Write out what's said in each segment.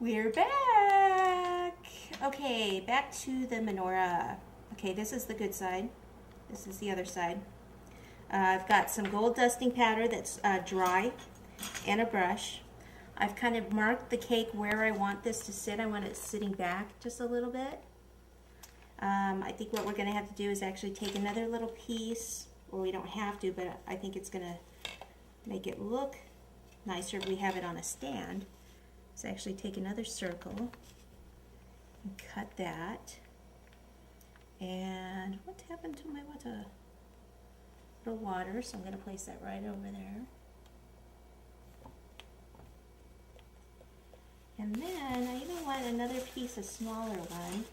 We're back! Okay, back to the menorah. Okay, this is the good side. This is the other side. I've got some gold dusting powder that's dry and a brush. I've kind of marked the cake where I want this to sit. I want it sitting back just a little bit. I think what we're going to have to do is actually take another little piece. Well, we don't have to, but I think it's going to make it look nicer if we have it on a stand. So actually take another circle and cut that. And what happened to my water? Little water, so I'm going to place that right over there. And then I even want another piece, a smaller one.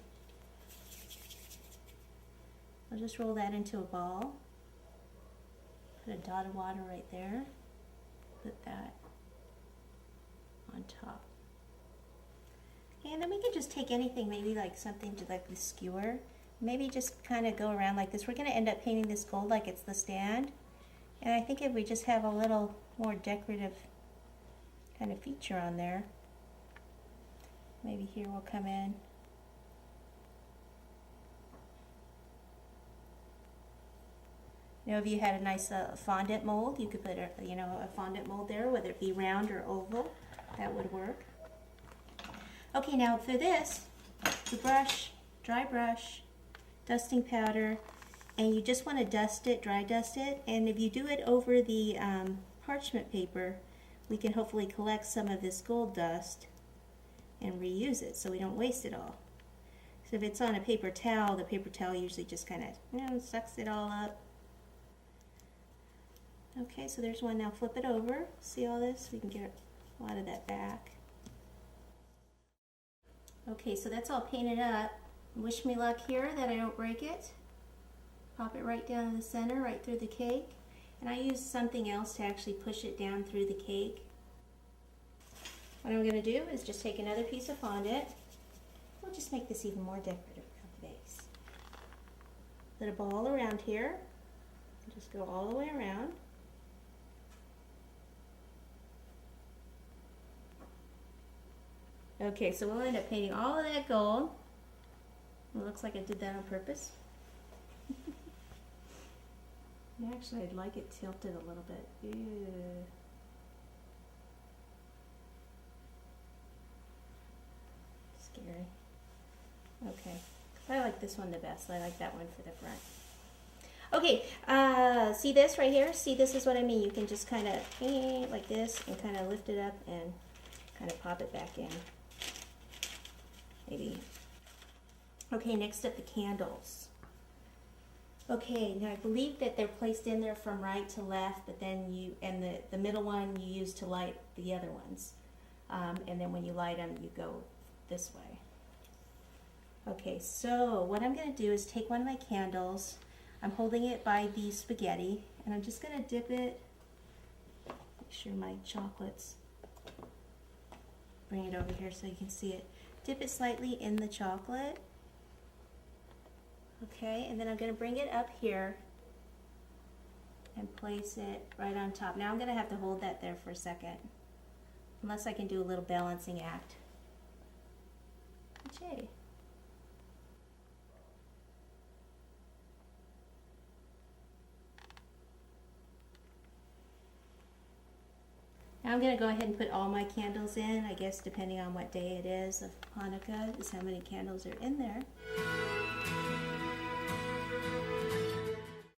I'll just roll that into a ball. Put a dot of water right there. Put that on top. And then we can just take anything, maybe like something to like the skewer. Maybe just kind of go around like this. We're going to end up painting this gold like it's the stand. And I think if we just have a little more decorative kind of feature on there, maybe here we'll come in. You know, if you had a nice fondant mold, you could put a fondant mold there, whether it be round or oval. That would work. Okay, now for this, the brush, dry brush, dusting powder, and you just want to dust it, dry dust it. And if you do it over the parchment paper, we can hopefully collect some of this gold dust and reuse it so we don't waste it all. So if it's on a paper towel, the paper towel usually just kind of, sucks it all up. Okay, so there's one. Now flip it over. See all this? We can get a lot of that back. Okay, so that's all painted up. Wish me luck here that I don't break it. Pop it right down in the center, right through the cake. And I use something else to actually push it down through the cake. What I'm going to do is just take another piece of fondant. We'll just make this even more decorative around the base. Put a ball around here. Just go all the way around. Okay, so we'll end up painting all of that gold. It looks like I did that on purpose. Actually, I'd like it tilted a little bit. Ew. Scary. Okay, I like this one the best. I like that one for the front. Okay, see this right here? See, this is what I mean. You can just kind of like this and kind of lift it up and kind of pop it back in. Maybe. Okay, next up the candles. Okay, now I believe that they're placed in there from right to left, but then the middle one you use to light the other ones. And then when you light them, you go this way. Okay, so what I'm going to do is take one of my candles. I'm holding it by the spaghetti, and I'm just going to dip it. Make sure my chocolates. Bring it over here so you can see it. Dip it slightly in the chocolate. Okay, and then I'm going to bring it up here and place it right on top. Now I'm going to have to hold that there for a second, unless I can do a little balancing act. Okay. Now I'm going to go ahead and put all my candles in. I guess depending on what day it is of Hanukkah is how many candles are in there.